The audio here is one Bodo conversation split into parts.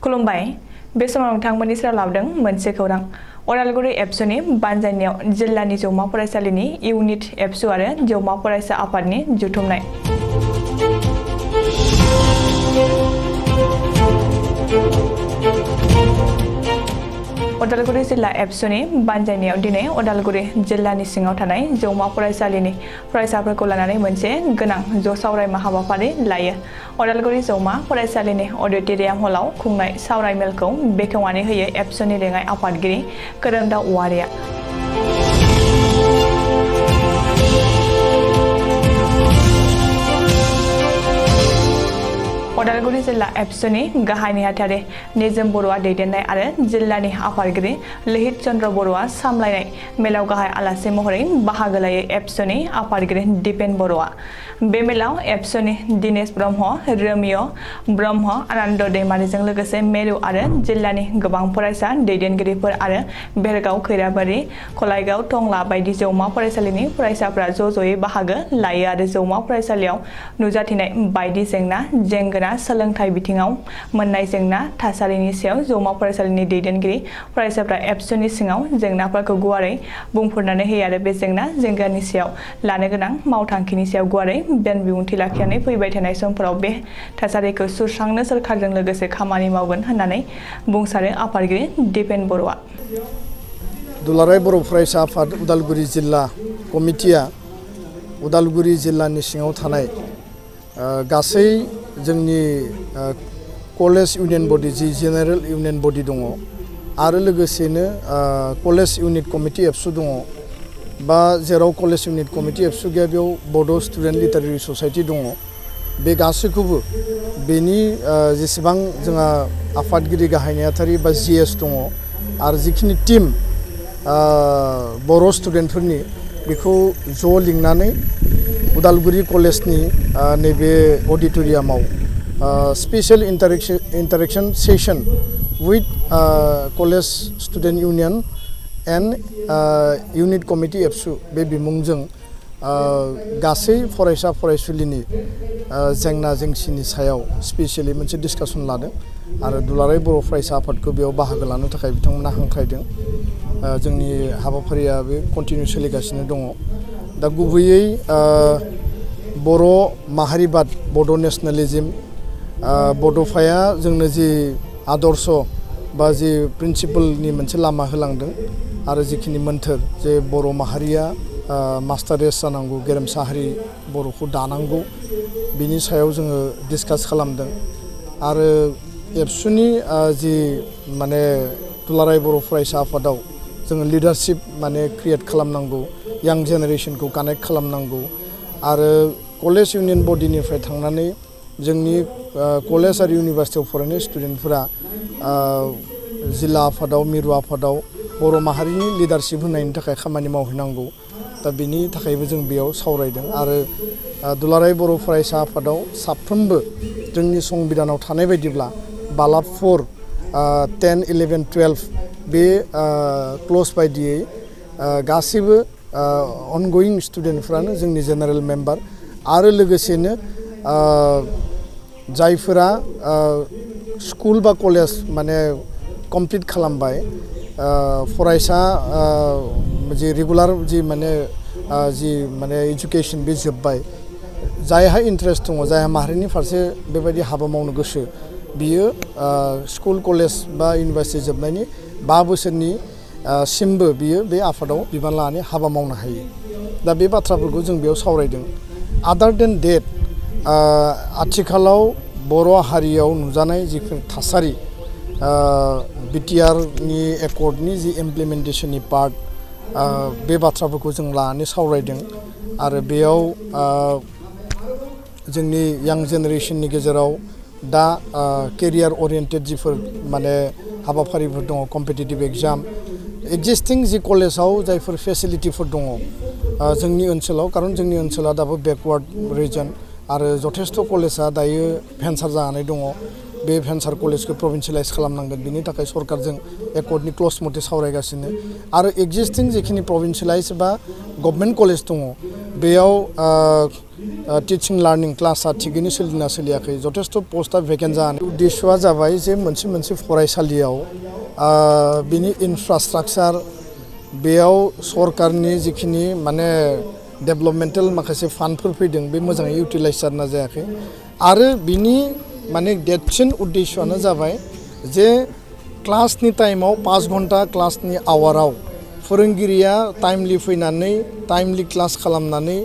खुलुमबाय बे समाव नोंथांमोननि सेराव लाबोदों मोनसे खौरां अदालगुरि एबसुनि बानजायनायाव जिल्लानि जौमा फरायसालिनि इउनिट एबसु आरो जौमा फरायसा आफादनि जुथुमनाय अदालगुरि जिल्ला एबसुनि बानजायनायाव दिनै अदालगुरि जिल्लानि सिङाव थानाय जौमा फरायसालिनि फरायसाफोरखौ लानानै मोनसे गोनां ज' सावरायमा हाबाफारि लायो। अदालगुरि जौमा फरायसालिनि अडिटोरियाम हलाव खुंनाय सावरायमेलखौ बेखेवनानै होयो एबसुनि लेङाइ आफादगिरि खोरोमदाव औवारिया। अदालगुरि जिल्ला एबसुनि गाहाय नेहाथारि निजोम बर'आ दैदेननाय आरो जिल्लानि आफादगिरि लहित चन्द्र बर'आ सामलायनाय मेलाव गाहाय आलासि महरै बाहागो लायो एबसुनि आफादगिरि दिपेन बर'आ। बे मेलाव एबसुनि दिनेश ब्रह्म, रोमिय ब्रह्म, आनन्द दैमारिजों लोगोसे मेरु आरो जिल्लानि गोबां फरायसा दैदेनगिरिफोर आरो बेरगाव, खैराबारि, खलायगाव, टंला बायदि जौमा फरायसालिनि फरायसाफ्रा ज'ज'यै बाहागो लायो आरो जौमा फरायसालियाव नुजाथिनाय बायदि जेंना जेंगोना सोलोंथाइ बिथिङाव मोननाय जेंना थासारिनि सायाव जौमा फरायसालिनि दैदेनगिरि फरायसाफ्रा एबसुनि सिङाव जेंनाफोरखौ गुवारै बुंफोरनानै होयो आरो बे जेंना जेंगानि सायाव लानो गोनां मावथांखिनि सायाव गुवारै बेन बिबुंथि लाखिनानै फैबाय थानाय समफोराव बे थासारिखौ सुस्रांनो सोरखारजों लोगोसे खामानि मावगोन होननानै बुंसारो आफादगिरि दिपेन बर'आ। दुलाराय बर' फरायसा आफाद उदालगुरि जिल्ला कमिटिया उदालगुरि जिल्लानि सिङाव थानाय गासै जोंनि कलेज इउनियन बडि जि जेनेरेल इउनियन बडि दङ आरो लोगोसेनो कलेज इउनिट कमिटि एबसु दङ बा जेराव कलेज इउनिट कमिटि एबसु गैया बेयाव बड' स्टुडेन्ट लिटारेरि ससाइटि दङ बे गासैखौबो बेनि जेसेबां जोंहा आफादगिरि गाहाय नेहाथारि बा जिएस दङ आरो जिखिनि टिम बर' स्टुडेन्टफोरनि बेखौ ज' लिंनानै उदालगुरि कलेजनि नैबे अडिटोरियामाव special interaction session with college student union and unit committee ABSU बे बिमुंजों गासै फरायसा फरायसुलिनि जेंना जेंसिनि सायाव स्पेशली मोनसे डिस्काशन लादों आरो दुलाराय बर' फरायसा आफादखौ बेयाव बाहागो लानो थाखाय बिथांमोना हांख्रायदों। जोंनि हाबाफारिया बे कन्टिनिउ सोलिगासिनो दङ। दा गुबैयै बर' माहारिबाद बड' नेशनेलिज्म बड'फाया जोंनो जि आदर्श बा जि प्रिन्सिपलनि मोनसे लामा होलांदों आरो जिखिनि मोन्थोर जे बर' माहारिया मास्टारेस जानांगौ गेरेमसा हारि बर'खौ दानांगौ बिनि सायाव जोङो डिसकास खालामदों आरो एबसुनि जि माने दुलाराय बर' फरायसा आफादाव जोङो लिडारशिप माने क्रिएट खालामनांगौ यां जेनेरेशनखौ कानेक्ट खालामनांगौ आरो कलेज इउनियन बडिनिफ्राय थांनानै जोंनि कलेज आरो इउनिभार्सिटियाव फरायनाय स्टुडेन्टफोरा जिल्ला आफादाव मिरु आफादाव बर' माहारिनि लिडारशिप होनायनि थाखाय खामानि मावहैनांगौ। दा बेनि थाखायबो जों बेयाव सावरायदों आरो दुलाराय बर' फरायसा आफादाव साफ्रोमबो जोंनि संबिधानाव थानाय बायदिब्ला बालाब 4, 10, 11, 12 बे क्ल'ज बायदियै गासैबो अनगोयिं स्टुडेन्टफ्रानो जोंनि जेनेरेल मेम्बार आरो लोगोसेनो जायफोरा स्कुल बा कलेज माने कमप्लिट खालामबाय फरायसा जि रेगुलार जि माने एजुकेशन बे जोब्बाय जायहा इन्ट्रेस्ट दङ जायहा माहारिनि फारसे बेबायदि हाबा मावनो गोसो बियो स्कुल कलेज बा इउनिभार्सिटि जोबनायनि 5 बोसोरनि सिमबो बियो बे आफादाव बिबान लानानै हाबा मावनो हायो। दा बे बाथ्राफोरखौ जों बेयाव सावरायदों। आदार देन डेट आथिखालाव बर' हारियाव नुजानाय जिखुनु थासारि बिटिआरनि एकर्डनि जि इमप्लिमेन्टेशननि पार्ट बे बाथ्राफोरखौ जों लानानै सावरायदों आरो बेयाव जोंनि यां जेनेरेशननि गेजेराव दा केरियार ओरिएन्टेड जिफोर माने हाबाफारिफोर दङ कम्पिटिटिभ एग्जाम एक्जिस्टिं जि कलेजाव जायफोर फेसिलिटिफोर दङ जोंनि ओनसोलाव खारन जोंनि ओनसोला दाबो बेकवार्ड रिजन आरो जथेस्थ' कलेजा दायो भेन्सार जानानै दङ बे भेन्सार कलेजखौ प्रभिन्सियेलाइज खालामनांगोन बिनि थाखाय सरकारजों एकर्डनि क्ल'ज मथे सावरायगासिनो आरो एक्जिस्टिं जिखिनि प्रभिन्सियेलाइज बा गभर्नमेन्ट कलेज दङ बेयाव टिचिं लार्निं क्लासआ थिगैनो सोलिना सोलियाखै जथेस्थ' पस्टआ भेकेन्ट जानानै उद्देश्यआ जाबाय जे मोनसे फरायसालियाव बिनि इनफ्रास्ट्राक्चार बेयाव सरकारनि जिखिनि माने डेभेलपमेन्टेल माखासे फान्डफोर फैदों बे मोजाङै इउटिलाइज जाना जायाखै आरो बिनि माने देरसिन उद्देश्यआनो जाबाय जे क्लासनि टाइमाव 5 घन्टा क्लासनि आवाराव फोरोंगिरिया टाइमलि फैनानै टाइमलि क्लास खालामनानै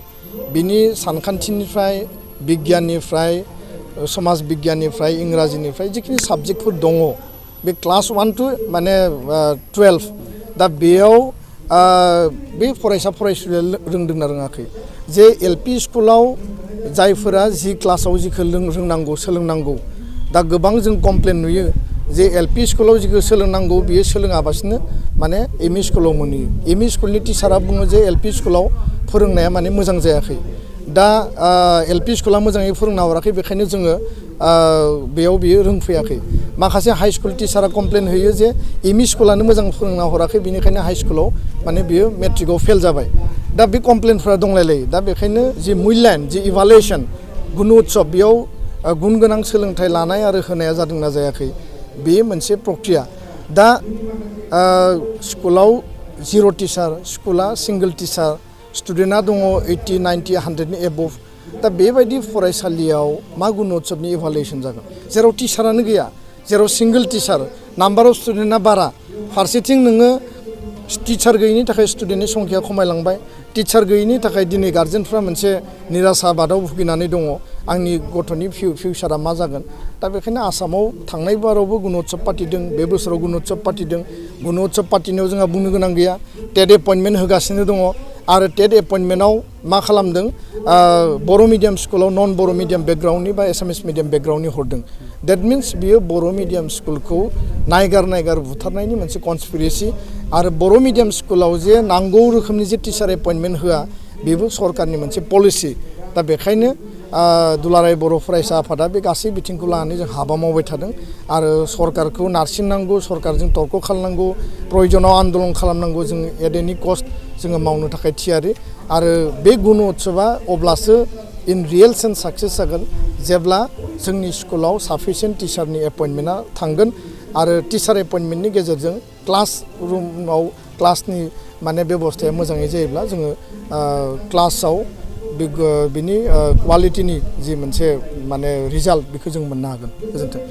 बिनि सानखान्थिनिफ्राय बिगियाननिफ्राय समाज बिगियाननिफ्राय इंराजिनिफ्राय जिखिनि साबजेक्टफोर दङ बे क्लास 1 to माने 12 दा बेयाव बे फरायसुलिया रोंदोंना रोङाखै जे एलपि स्कुलाव जायफोरा जि क्लासाव जिखौ रोंनांगौ सोलोंनांगौ दा गोबां जों कमप्लेन नुयो जे एलपि स्कुलाव जिखौ सोलोंनांगौ बियो सोलोङाबासिनो माने एमइ स्कुलाव मोनहैयो एमइ स्कुलनि टिचारा बुङो जे एलपि स्कुलाव फोरोंनाया माने मोजां जायाखै दा एलपि स्कुला मोजाङै फोरोंना हराखै बेखायनो जोङो बेयाव बियो रोंफैयाखै माखासे हाई स्कुल टिचारा कमप्लेन होयो जे एमइ स्कुलानो मोजां फोरोंना हराखै बेनिखायनो हाई स्कुलाव माने बियो मेट्रिकआव फेल जाबाय दा बे कमप्लेनफोरा दंलायलायो दा बेखायनो जि मुल्यान जि इभालुएसन गुन उत्सब बेयाव गुन गोनां सोलोंथाइ लानाय आरो होनाया जादोंना जायाखै बे मोनसे प्रक्रिया दा स्कुलाव 0 टिचार स्कुला सिंगल टिचार स्टुडेन्टआ दङ 80, 90, 100नि एबभ दा बेबायदि फरायसालियाव मा गुन उत्सबनि इभालुएसन जागोन जेराव टिचारानो गैया जेराव सिंगल टिचार नाम्बार अफ स्टुडेन्टआ बारा फारसेथिं नोङो टिचार गैयिनि थाखाय स्टुडेन्टनि संख्या खमायलांबाय टिचार गैयिनि थाखाय दिनै गार्जेनफ्रा मोनसे निराशाबादाव भुगिनानै दङ आंनि गथ'नि फिउचारा मा जागोन दा बेखायनो आसामाव थांनाय बारावबो गुन उत्सब पार्टिदों बे बोसोराव गुन उत्सब पार्टिदों गुन उत्सब पार्टिनायाव जोंहा बुंनो गोनां गैया टेट एपइन्टमेन्ट होगासिनो दङ आरो टेट एपइन्टमेन्टआव मा खालामदों बर' मिडियाम स्कुलाव नन बर' मिडियाम बेकग्राउन्डनि बा एसामिस मिडियाम बेकग्राउन्डनि हरदों डेट मिन्स बियो बर' मिडियाम स्कुलखौ नायगार बुथारनायनि मोनसे कनस्पिरेसि आरो बर' मिडियाम स्कुलाव जे नांगौ रोखोमनि जे टिचार एपइन्टमेन्ट होआ बेबो सरकारनि मोनसे पलिसि दा बेखायनो दुलाराय बर' फरायसा आफादा बे गासै बिथिंखौ लानानै जों हाबा मावबाय थादों आरो सरकारखौ नारसिननांगौ सरकारजों तर्क खालामनांगौ प्रयजनाव आन्दलन खालामनांगौ जों एट एनि कस्ट जोङो मावनो थाखाय थियारि आरो बे गुन उत्सबा अब्लासो इन रियेल सेन्स साक्सेस जागोन जेब्ला जोंनि स्कुलाव साफिसियेन्ट टिचारनि एपइन्टमेन्टआ थांगोन आरो टिचार एपइन्टमेन्टनि गेजेरजों क्लास रुमाव क्लासनि माने बेबस्थाया मोजाङै जायोब्ला जोङो क्लासाव बिनि क्वालिटिनि जि मोनसे माने रिजाल्ट बेखौ जों मोननो हागोन गोजोन्थों